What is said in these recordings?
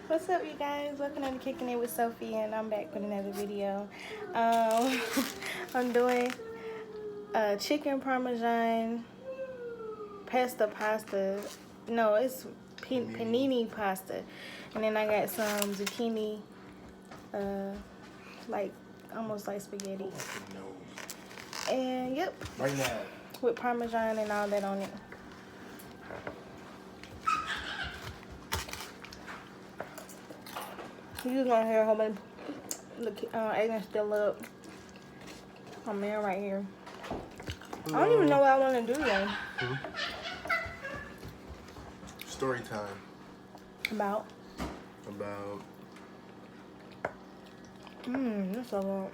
What's up, you guys? Welcome to Kicking It with Sophie, and I'm back with another video. I'm doing chicken parmesan pasta. No, it's panini pasta, and then I got some zucchini, like almost like spaghetti. And yep, right now with parmesan and all that on it. You gonna hear a whole bunch of Aiden still up. My man right here. I don't even know what I want to do though. Story time. About. That's a lot.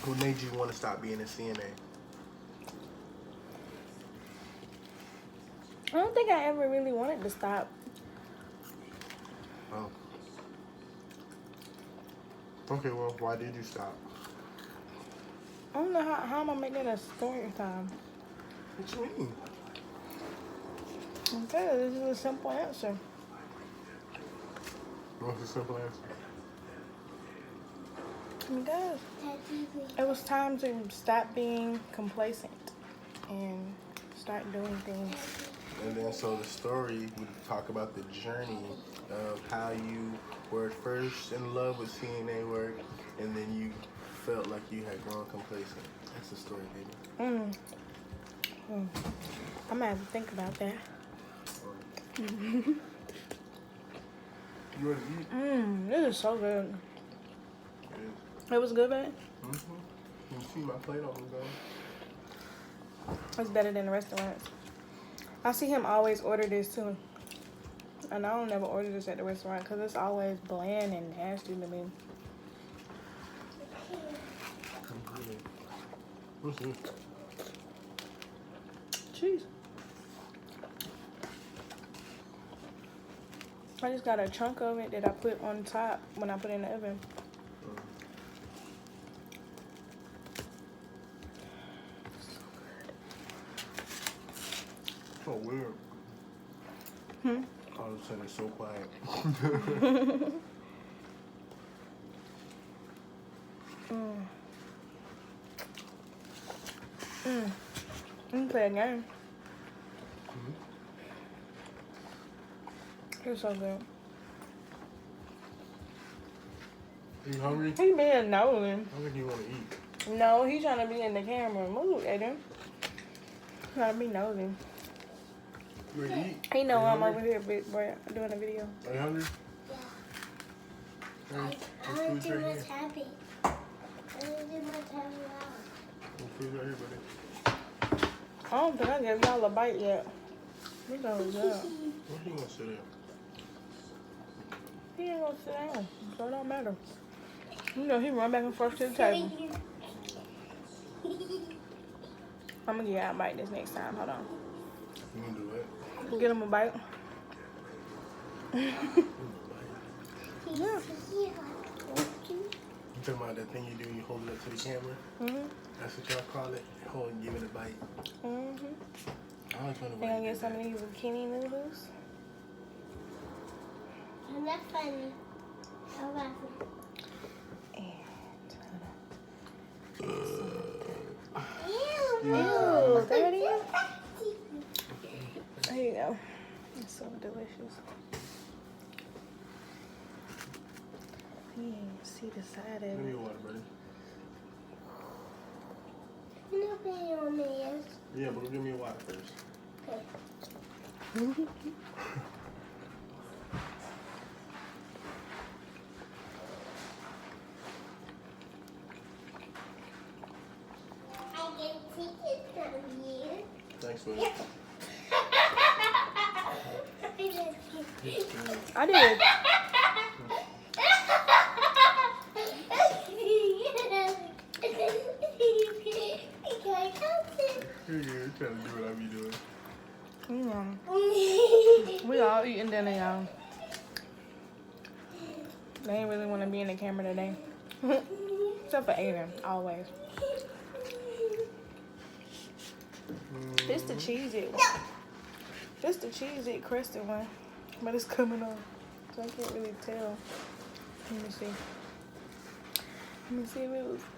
Who made you want to stop being a CNA? I don't think I ever really wanted to stop. Oh. Okay, well, why did you stop? I don't know how am I making a story time. What you mean? Okay, this is a simple answer. What's the simple answer? Because it was time to stop being complacent and start doing things. And then so the story would talk about the journey of how you were first in love with CNA work, and then you felt like you had grown complacent. That's the story, baby. I'm gonna have to think about that. You ready to eat? This is so good. It was good, babe? You see my plate on the go. It's better than the restaurants. I see him always order this too. And I don't never order this at the restaurant because it's always bland and nasty to me. What's this? Cheese. I just got a chunk of it that I put on top when I put it in the oven. So weird. All of a sudden it's so quiet. You can play a game. It's so good. You hungry? He being nosy. I think you want to eat. No, he's trying to be in the camera. Move, Aiden. Trying to be nosy. You ready to eat? He know I'm over here doing a video. Are you hungry? Yeah. I'm too much happy. I'm too much happy now. What food's right here, buddy? I don't think I gave y'all a bite yet. We gonna do that. Where you gonna sit there? He ain't gonna sit down, so it don't matter. You know, he run back and forth to the table. I'm gonna give y'all a bite this next time. Hold on. You gonna do what? Get him a bite. You talking about that thing you do when you hold it up to the camera? That's what y'all call it? Hold and give it a bite. I always wonder They why gonna you get do some of that. these zucchini noodles. I'm not funny. I'm laughing. Ew, there it is. There you go. It's so delicious. You ain't see the side of Give me it. your water, buddy. You're not playing on me, yes? Yeah, but give me your water first. Okay. I get tickets from you. Thanks, buddy. I did. You're trying to do what I be doing. We all eating dinner, y'all. They ain't really want to be in the camera today. Except for Aiden, always. This the cheese-it one. This the cheese-it crusted one. But it's coming off. So I can't really tell. Let me see. Let me see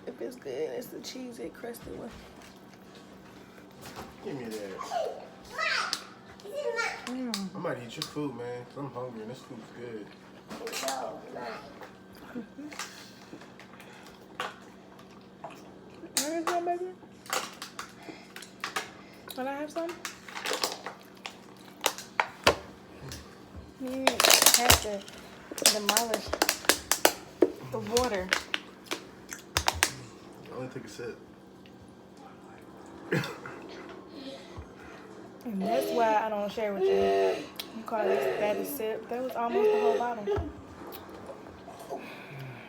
if it's good. It's the cheese-it crusted one. Give me that. I might eat your food, man, 'cause I'm hungry and this food's good. Where is my baby? Can I have some? You have to demolish the water. I only take a sip. And that's why I don't share with you. You call this that a sip. That was almost the whole bottle.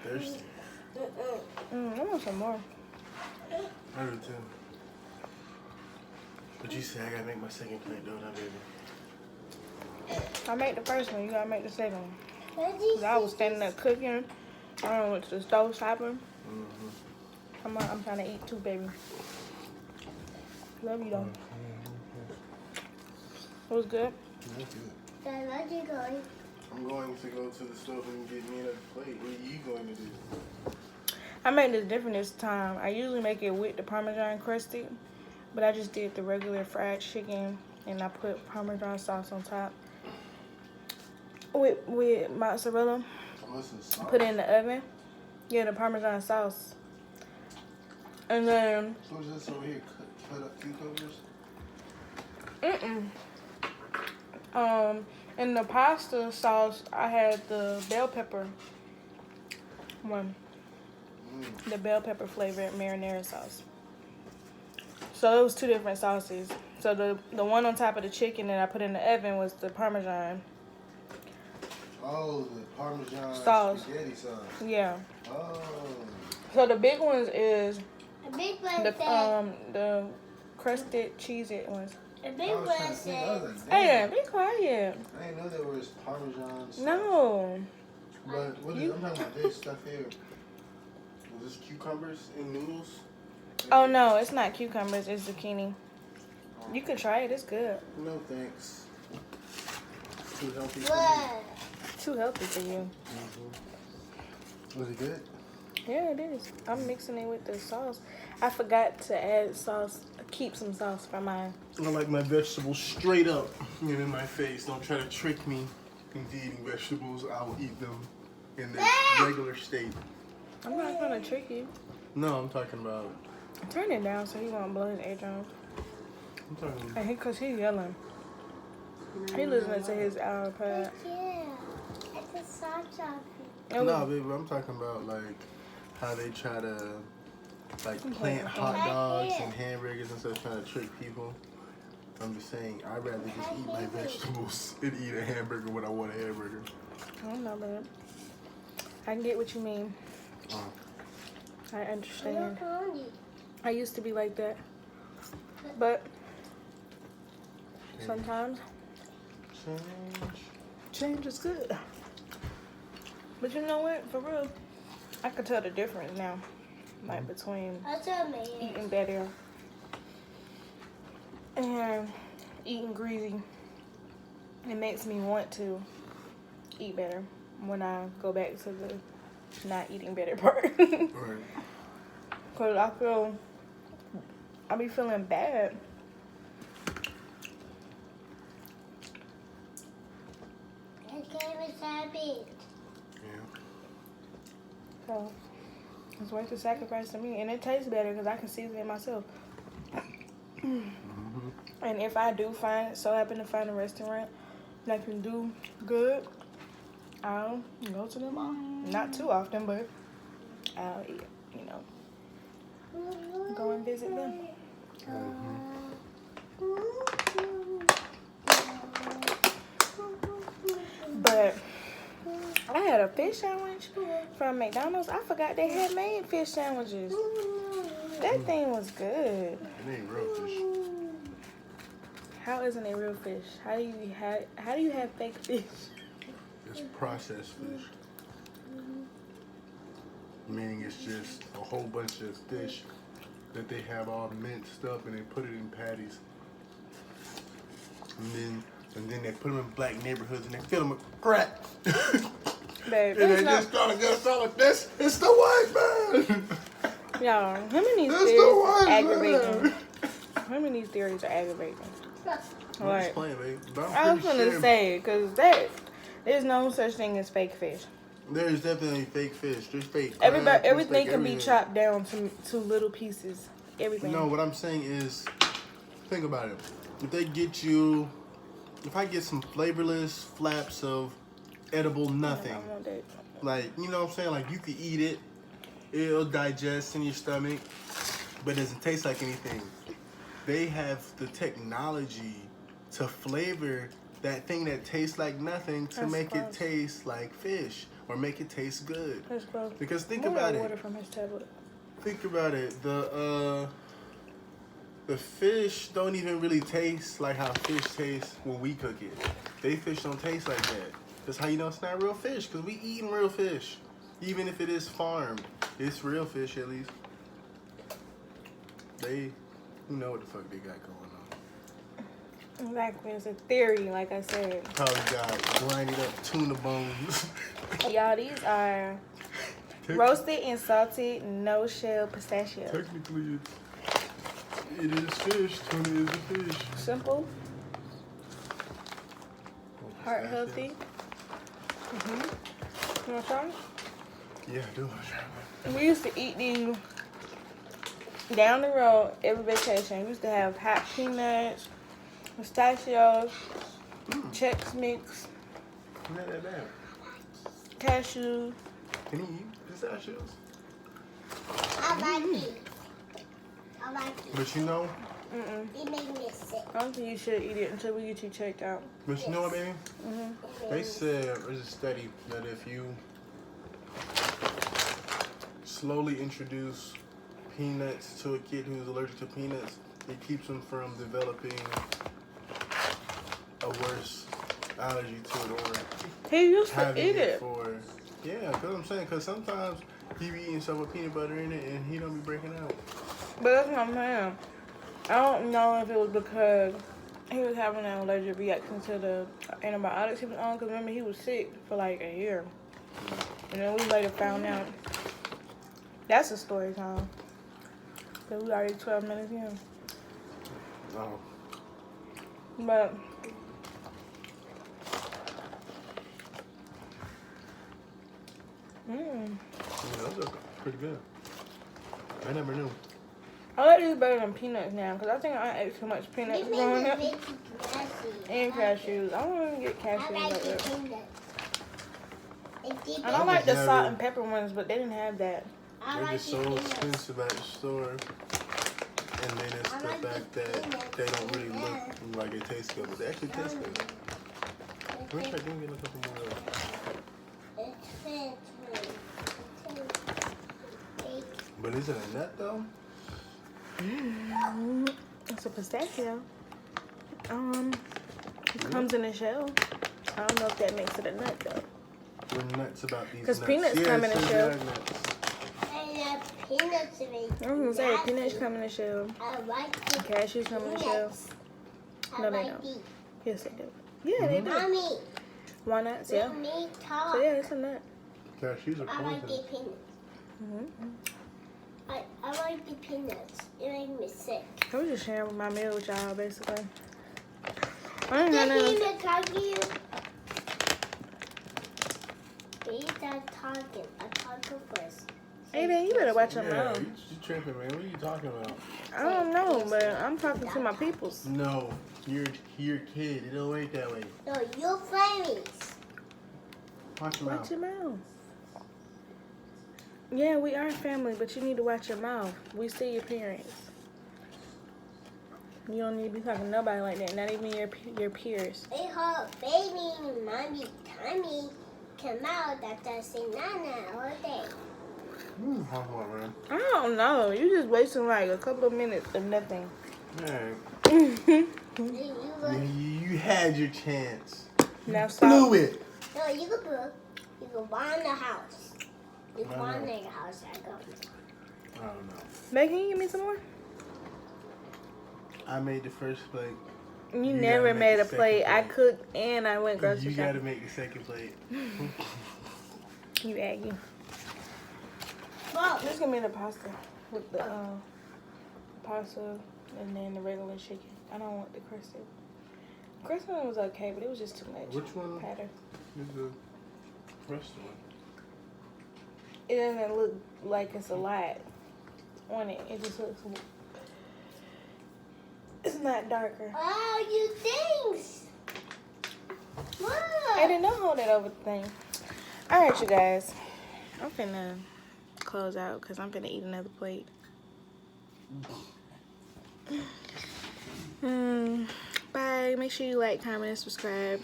Thirsty. I want some more. I do too. But you say I gotta make my second plate, don't I, baby? I made the first one. You gotta make the second one. 'Cause I was standing there cooking. I went to the stove shopping. I'm trying to eat too, baby. Love you though. It was good. That's good. Dad, where you going? I'm going to go to the stove and get me another plate. What are you going to do? I made this different this time. I usually make it with the Parmesan crusted, but I just did the regular fried chicken and I put Parmesan sauce on top with mozzarella. Put it in the oven. Yeah, the Parmesan sauce. And then So is this over here cut up cucumbers? in the pasta sauce, I had the bell pepper one. The bell pepper flavored marinara sauce. So it was two different sauces. So the one on top of the chicken that I put in the oven was the Parmesan. Oh, the Parmesan Sauce. spaghetti sauce. Yeah. Oh. So the big ones is A big one said. the crusted cheese-it ones. A big one said. Hey, be quiet. I didn't know there was Parmesan sauce. No. But what is, I'm talking about this stuff here. Was this cucumbers and noodles? Oh no, it's not cucumbers. It's zucchini. You could try it. It's good. No thanks. Too healthy for me. What? Too healthy for you. Was it good? Yeah, it is. I'm mixing it with the sauce. I forgot to add sauce. Keep some sauce for mine. I like my vegetables straight up and in my face. Don't try to trick me into eating vegetables. I will eat them in their regular state. I'm not gonna trick you. No, I'm talking about. Turn it down so he won't blow his eardrums. I'm talking about. Cause he's yelling. He listening to his iPad. Yeah. It's a sauce off. No, baby, I'm talking about like how they try to like plant hot dogs and hamburgers and stuff, trying to trick people. I'm just saying, I'd rather just eat my vegetables and eat a hamburger when I want a hamburger. I don't know, babe. I can get what you mean. I understand. I used to be like that. But sometimes change is good. But you know what? For real, I can tell the difference now. Like between eating better and eating greasy. It makes me want to eat better when I go back to the not eating better part. Right. Cause I be feeling bad. Yeah. So it's worth the sacrifice to me, and it tastes better because I can season it myself. And if I do happen to find a restaurant that can do good, I'll go to them all. Not too often, but I'll eat, go and visit them. But I had a fish sandwich from McDonald's. I forgot they had made fish sandwiches. That thing was good. It ain't real fish. How isn't it real fish? How do you have fake fish? It's processed fish. Meaning it's just a whole bunch of fish that they have all minced up and they put it in patties And then they put them in black neighborhoods and they fill them with crack. Babe, And they that's not... just trying to get us all like this. It's the white man. Y'all, him and these It's the theories white are aggravating. man. Him and these theories are aggravating. I'm Like, just playing, babe. But I I'm was pretty gonna sure say, because there's no such thing as fake fish. there is definitely fake fish. There's fake crab, there's Everything fake can be everything. chopped down to little pieces. Everything. No, what I'm saying is, think about it. If I get some flavorless flaps of edible nothing, I want that. like, you know what I'm saying? Like, you could eat it, it'll digest in your stomach, but it doesn't taste like anything. They have the technology to flavor that thing that tastes like nothing to That's make gross. it taste like fish or make it taste good. That's gross. Because think More about water it. from his tablet. Think about it. The fish don't even really taste like how fish tastes when we cook it. They fish don't taste like that. That's how you know it's not real fish, because we eating real fish. Even if it is farmed, it's real fish at least. They know what the fuck they got going on. Exactly. It's a theory, like I said. Probably got grinded up tuna bones. Y'all, these are roasted and salted no-shell pistachios. Technically, it is fish. Tuna is a fish. Simple, heart healthy. You want to try? Yeah, I do. We used to eat these down the road every vacation. We used to have hot peanuts, pistachios, Chex Mix, Not that bad. cashew. Can you eat pistachios? I like it. I like it. But you know, It made me sick. I don't think you should eat it until we get you checked out. but you know what, baby? Mm-hmm. They said there's a study that if you slowly introduce peanuts to a kid who's allergic to peanuts, it keeps them from developing a worse allergy to it or He used to having eat it. for. Yeah, because I'm saying, because sometimes he be eating stuff with peanut butter in it and he don't be breaking out. But that's what I'm saying. I don't know if it was because he was having an allergic reaction to the antibiotics he was on. Because remember, he was sick for like a year. And then we later found out. That's a story time. Because we already 12 minutes in. Oh. But Yeah, those are pretty good. I never knew. I like these better than peanuts now. Because I think I ate too much peanuts It made growing me up. very gassy. And cashews. I don't even get I cashews like like the that. peanut. I don't like the never- salt and pepper ones, but they didn't have that. I They're like just the so peanuts. expensive at the store. And then it's I the like the fact that peanuts. they don't really look Yeah. like they taste good, but they actually taste good. Let me try doing a couple more. It's fancy. But is it a nut though? It's a pistachio. It comes in a shell. I don't know if that makes it a nut though. We're nuts about these 'Cause nuts. peanuts come in a it says shell. they are nuts. I love peanuts in it. I was gonna say peanuts come in a shell. I like the Cashews come in a shell. peanuts. No, I they like don't. these. Yes, they do. Yeah, they do. Mommy, Walnuts, yeah. let me So talk. yeah, it's a nut. Cashews are I like the poison. peanuts. Mm-hmm. I like the peanuts. It makes me sick. I was just sharing my meal with y'all, basically. I The didn't have none. peanut talking. Please start talking. I talk first. Hey, man, you better watch your Yeah, mouth. you tripping, man. What are you talking about? I don't know, but I'm talking to my peoples. No, you're a kid. It don't work that way. No, you're famous. Watch your Watch mouth. your mouth. Yeah, we are family, but you need to watch your mouth. We see your parents. You don't need to be talking to nobody like that, not even your peers. They have baby and mommy tummy come out after saying nana all day. Hot one, man. I don't know. You just wasting like a couple of minutes of nothing. Man, You you had your chance. Now stop. Blew it. no, you can put. You can wander the house. You can I know. wander the house. I go. I don't know. Babe, can you give me some more? I made the first plate. You You never gotta make made the a plate. second I plate. cooked and I went grocery You gotta shopping. make the second plate. You Aggie. Well, Just give me the pasta with the pasta and then the regular chicken. I don't want the crusted. Crusted one was okay, but it was just too much. Which one? Pattern. Is the first one? It doesn't look like it's a lot on it. It just looks. It's not darker. oh, you things. What? I did not hold that over the thing. All right, you guys. I'm finna close out because I'm finna eat another plate. Bye. Make sure you like, comment, and subscribe.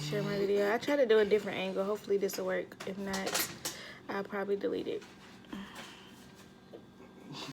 Share my video. I try to do a different angle. Hopefully this will work. If not, I'll probably delete it.